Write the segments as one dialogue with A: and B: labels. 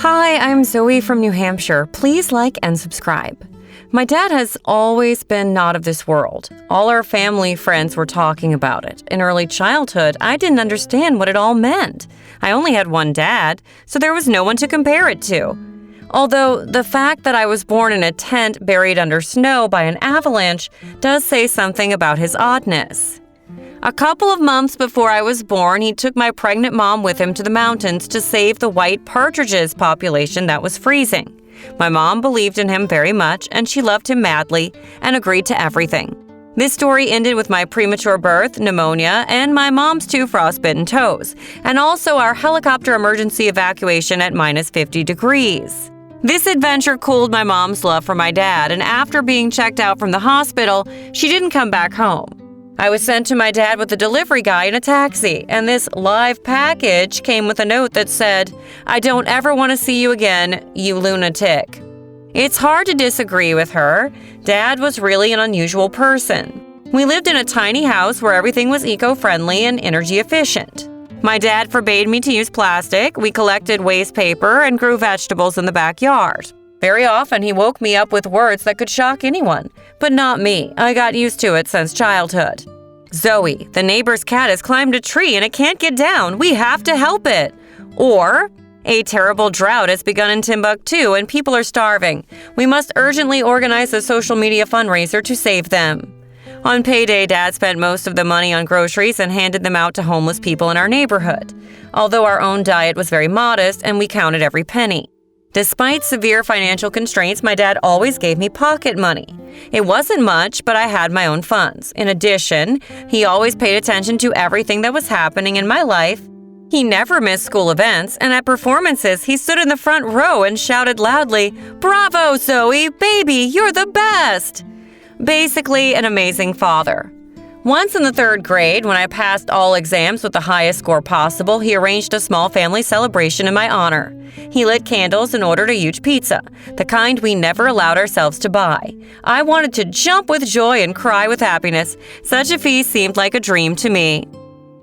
A: Hi, I'm Zoe from New Hampshire. Please like and subscribe. My dad has always been not of this world. All our family friends were talking about it. In early childhood, I didn't understand what it all meant. I only had one dad, so there was no one to compare it to. Although the fact that I was born in a tent buried under snow by an avalanche does say something about his oddness. A couple of months before I was born, he took my pregnant mom with him to the mountains to save the white partridges population that was freezing. My mom believed in him very much, and she loved him madly and agreed to everything. This story ended with my premature birth, pneumonia, and my mom's 2 frostbitten toes, and also our helicopter emergency evacuation at minus 50 degrees. This adventure cooled my mom's love for my dad, and after being checked out from the hospital, she didn't come back home. I was sent to my dad with a delivery guy in a taxi, and this live package came with a note that said, "I don't ever want to see you again, you lunatic." It's hard to disagree with her. Dad was really an unusual person. We lived in a tiny house where everything was eco-friendly and energy efficient. My dad forbade me to use plastic, we collected waste paper, and grew vegetables in the backyard. Very often, he woke me up with words that could shock anyone, but not me. I got used to it since childhood. "Zoe, the neighbor's cat has climbed a tree and it can't get down. We have to help it." Or, "A terrible drought has begun in Timbuktu and people are starving. We must urgently organize a social media fundraiser to save them." On payday, Dad spent most of the money on groceries and handed them out to homeless people in our neighborhood, although our own diet was very modest and we counted every penny. Despite severe financial constraints, my dad always gave me pocket money. It wasn't much, but I had my own funds. In addition, he always paid attention to everything that was happening in my life. He never missed school events, and at performances, he stood in the front row and shouted loudly, "Bravo, Zoe! Baby, you're the best!" Basically, an amazing father. Once in the 3rd grade, when I passed all exams with the highest score possible, he arranged a small family celebration in my honor. He lit candles and ordered a huge pizza, the kind we never allowed ourselves to buy. I wanted to jump with joy and cry with happiness. Such a feast seemed like a dream to me.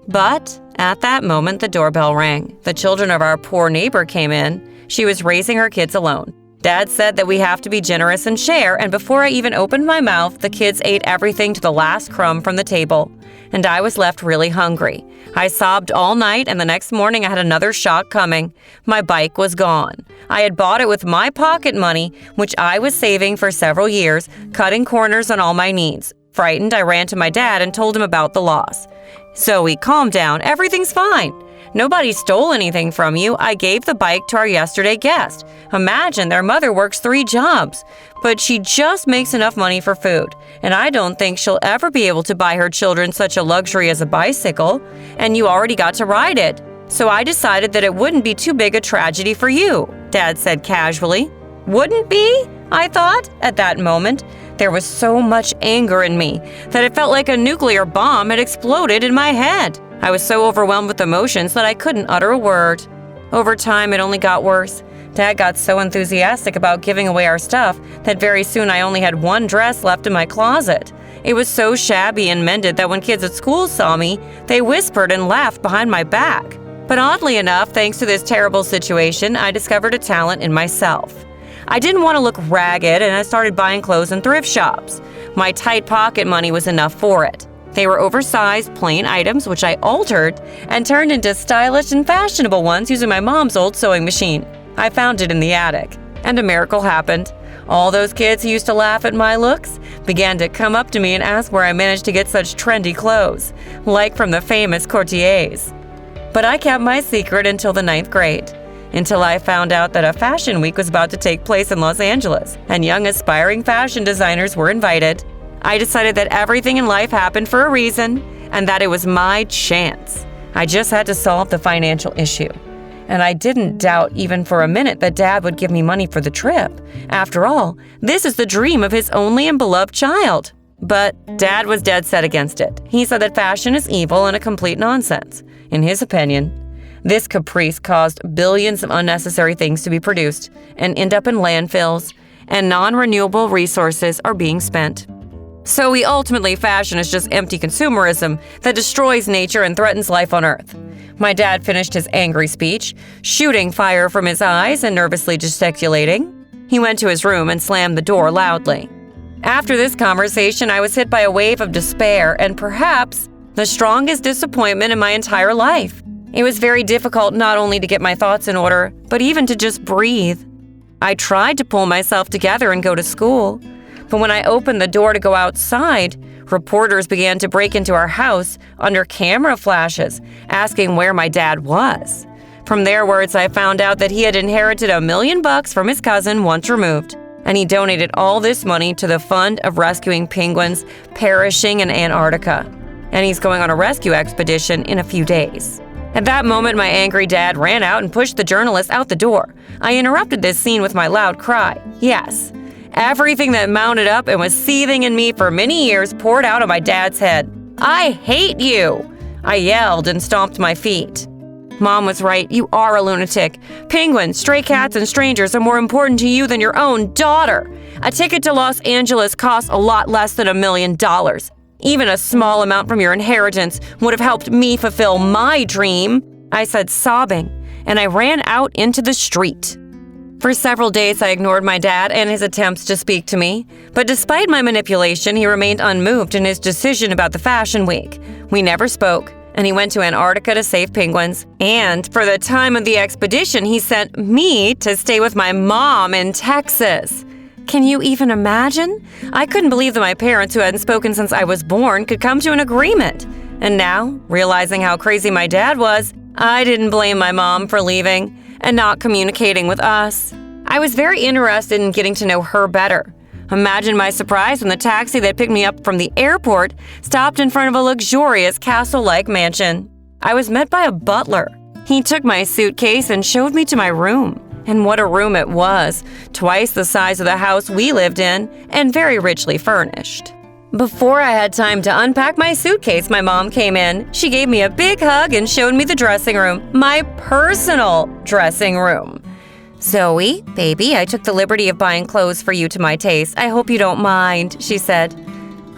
A: But at that moment, the doorbell rang. The children of our poor neighbor came in. She was raising her kids alone. Dad said that we have to be generous and share, and before I even opened my mouth, the kids ate everything to the last crumb from the table, and I was left really hungry. I sobbed all night, and the next morning I had another shock coming. My bike was gone. I had bought it with my pocket money, which I was saving for several years, cutting corners on all my needs. Frightened, I ran to my dad and told him about the loss. "Zoe, calm down. Everything's fine. Nobody stole anything from you. I gave the bike to our yesterday guest. Imagine, their mother works 3 jobs, but she just makes enough money for food, and I don't think she'll ever be able to buy her children such a luxury as a bicycle, and you already got to ride it. So I decided that it wouldn't be too big a tragedy for you," Dad said casually. Wouldn't be? I thought. At that moment, there was so much anger in me that it felt like a nuclear bomb had exploded in my head. I was so overwhelmed with emotions that I couldn't utter a word. Over time, it only got worse. Dad got so enthusiastic about giving away our stuff that very soon I only had one dress left in my closet. It was so shabby and mended that when kids at school saw me, they whispered and laughed behind my back. But oddly enough, thanks to this terrible situation, I discovered a talent in myself. I didn't want to look ragged, and I started buying clothes in thrift shops. My tight pocket money was enough for it. They were oversized, plain items, which I altered and turned into stylish and fashionable ones using my mom's old sewing machine. I found it in the attic, and a miracle happened. All those kids who used to laugh at my looks began to come up to me and ask where I managed to get such trendy clothes, like from the famous courtiers. But I kept my secret until the 9th grade, until I found out that a fashion week was about to take place in Los Angeles, and young aspiring fashion designers were invited. I decided that everything in life happened for a reason, and that it was my chance. I just had to solve the financial issue. And I didn't doubt even for a minute that Dad would give me money for the trip. After all, this is the dream of his only and beloved child. But Dad was dead set against it. He said that fashion is evil and a complete nonsense. In his opinion, this caprice caused billions of unnecessary things to be produced and end up in landfills, and non-renewable resources are being spent. So ultimately, fashion is just empty consumerism that destroys nature and threatens life on Earth. My dad finished his angry speech, shooting fire from his eyes and nervously gesticulating. He went to his room and slammed the door loudly. After this conversation, I was hit by a wave of despair and perhaps the strongest disappointment in my entire life. It was very difficult not only to get my thoughts in order, but even to just breathe. I tried to pull myself together and go to school. But when I opened the door to go outside, reporters began to break into our house under camera flashes, asking where my dad was. From their words, I found out that he had inherited $1 million from his cousin once removed, and he donated all this money to the fund of rescuing penguins perishing in Antarctica. And he's going on a rescue expedition in a few days. At that moment, my angry dad ran out and pushed the journalist out the door. I interrupted this scene with my loud cry. Yes. Everything that mounted up and was seething in me for many years poured out on my dad's head. I hate you! I yelled and stomped my feet. Mom was right. You are a lunatic. Penguins, stray cats, and strangers are more important to you than your own daughter. A ticket to Los Angeles costs a lot less than $1 million. Even a small amount from your inheritance would have helped me fulfill my dream, I said, sobbing, and I ran out into the street. For several days, I ignored my dad and his attempts to speak to me, but despite my manipulation, he remained unmoved in his decision about the Fashion Week. We never spoke, and he went to Antarctica to save penguins. And for the time of the expedition, he sent me to stay with my mom in Texas. Can you even imagine? I couldn't believe that my parents, who hadn't spoken since I was born, could come to an agreement. And now, realizing how crazy my dad was, I didn't blame my mom for leaving and not communicating with us. I was very interested in getting to know her better. Imagine my surprise when the taxi that picked me up from the airport stopped in front of a luxurious castle-like mansion. I was met by a butler. He took my suitcase and showed me to my room. And what a room it was, twice the size of the house we lived in, and very richly furnished. Before I had time to unpack my suitcase, my mom came in. She gave me a big hug and showed me the dressing room, my personal dressing room. Zoe, baby, I took the liberty of buying clothes for you to my taste. I hope you don't mind, she said.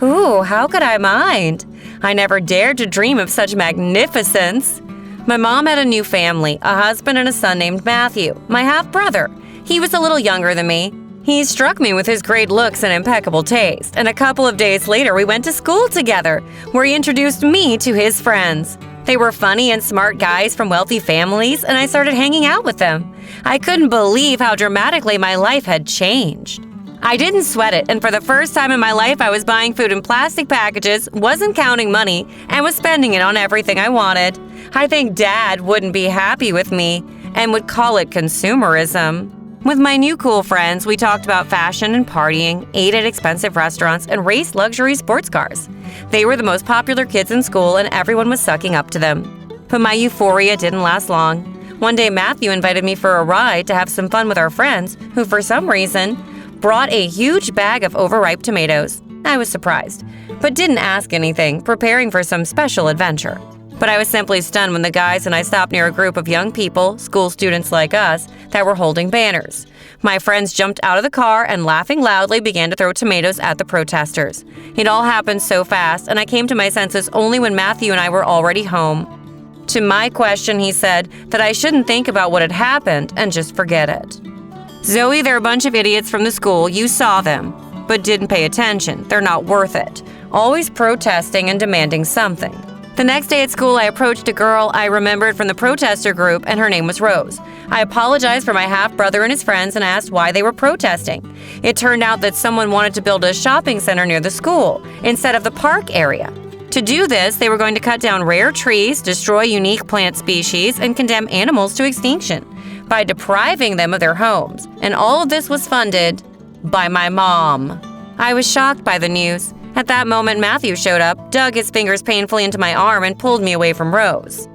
A: Ooh, how could I mind? I never dared to dream of such magnificence. My mom had a new family, a husband and a son named Matthew, my half-brother. He was a little younger than me. He struck me with his great looks and impeccable taste, and a couple of days later we went to school together, where he introduced me to his friends. They were funny and smart guys from wealthy families, and I started hanging out with them. I couldn't believe how dramatically my life had changed. I didn't sweat it, and for the first time in my life I was buying food in plastic packages, wasn't counting money, and was spending it on everything I wanted. I think Dad wouldn't be happy with me and would call it consumerism. With my new cool friends, we talked about fashion and partying, ate at expensive restaurants, and raced luxury sports cars. They were the most popular kids in school, and everyone was sucking up to them. But my euphoria didn't last long. One day, Matthew invited me for a ride to have some fun with our friends, who for some reason brought a huge bag of overripe tomatoes. I was surprised, but didn't ask anything, preparing for some special adventure. But I was simply stunned when the guys and I stopped near a group of young people, school students like us, that were holding banners. My friends jumped out of the car and, laughing loudly, began to throw tomatoes at the protesters. It all happened so fast, and I came to my senses only when Matthew and I were already home. To my question, he said that I shouldn't think about what had happened and just forget it. Zoe, they're a bunch of idiots from the school. You saw them, but didn't pay attention. They're not worth it. Always protesting and demanding something. The next day at school, I approached a girl I remembered from the protester group, and her name was Rose. I apologized for my half-brother and his friends and asked why they were protesting. It turned out that someone wanted to build a shopping center near the school instead of the park area. To do this, they were going to cut down rare trees, destroy unique plant species, and condemn animals to extinction by depriving them of their homes. And all of this was funded by my mom. I was shocked by the news. At that moment, Matthew showed up, dug his fingers painfully into my arm, and pulled me away from Rose.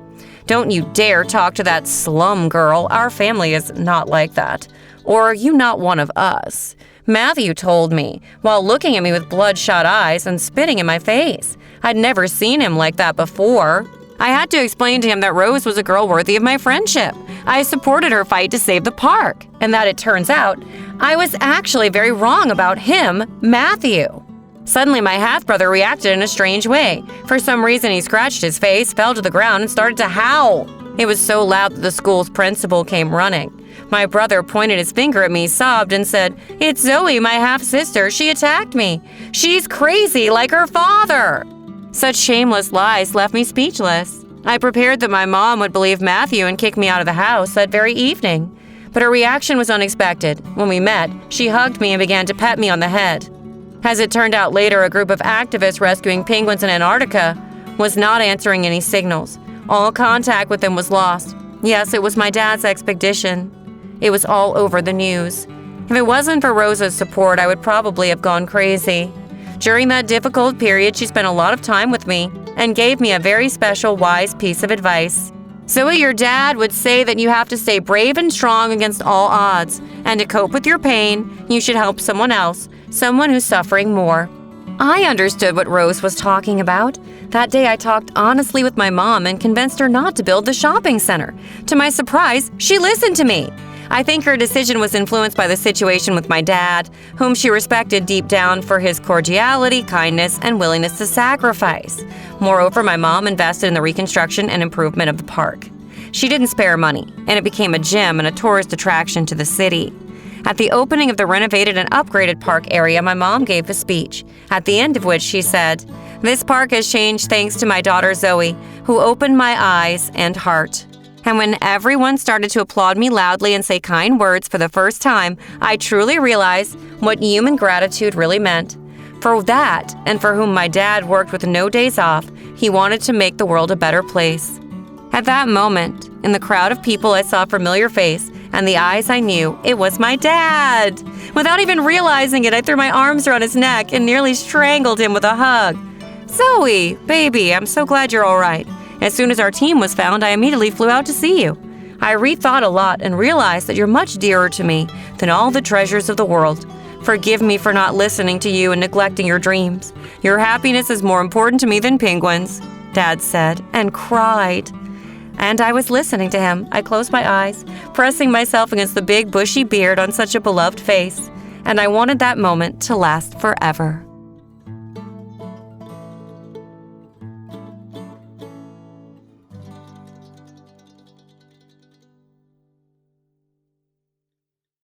A: Don't you dare talk to that slum girl. Our family is not like that. Or are you not one of us? Matthew told me, while looking at me with bloodshot eyes and spitting in my face. I'd never seen him like that before. I had to explain to him that Rose was a girl worthy of my friendship. I supported her fight to save the park, and that it turns out I was actually very wrong about him, Matthew. Suddenly, my half-brother reacted in a strange way. For some reason, he scratched his face, fell to the ground, and started to howl. It was so loud that the school's principal came running. My brother pointed his finger at me, sobbed, and said, "It's Zoe, my half-sister. She attacked me. She's crazy like her father." Such shameless lies left me speechless. I prepared that my mom would believe Matthew and kick me out of the house that very evening. But her reaction was unexpected. When we met, she hugged me and began to pet me on the head. As it turned out later, a group of activists rescuing penguins in Antarctica was not answering any signals. All contact with them was lost. Yes, it was my dad's expedition. It was all over the news. If it wasn't for Rosa's support, I would probably have gone crazy. During that difficult period, she spent a lot of time with me and gave me a very special, wise piece of advice. Zoe, your dad would say that you have to stay brave and strong against all odds, and to cope with your pain, you should help someone else, someone who's suffering more. I understood what Rose was talking about. That day, I talked honestly with my mom and convinced her not to build the shopping center. To my surprise, she listened to me. I think her decision was influenced by the situation with my dad, whom she respected deep down for his cordiality, kindness, and willingness to sacrifice. Moreover, my mom invested in the reconstruction and improvement of the park. She didn't spare money, and it became a gym and a tourist attraction to the city. At the opening of the renovated and upgraded park area, my mom gave a speech, at the end of which she said, "This park has changed thanks to my daughter Zoe, who opened my eyes and heart." And when everyone started to applaud me loudly and say kind words for the first time, I truly realized what human gratitude really meant. For that, and for whom my dad worked with no days off, he wanted to make the world a better place. At that moment, in the crowd of people, I saw a familiar face, and the eyes I knew, it was my dad. Without even realizing it, I threw my arms around his neck and nearly strangled him with a hug. "Zoe, baby, I'm so glad you're all right. As soon as our team was found, I immediately flew out to see you. I rethought a lot and realized that you're much dearer to me than all the treasures of the world. Forgive me for not listening to you and neglecting your dreams. Your happiness is more important to me than penguins," Dad said, and cried. And I was listening to him. I closed my eyes, pressing myself against the big bushy beard on such a beloved face, and I wanted that moment to last forever.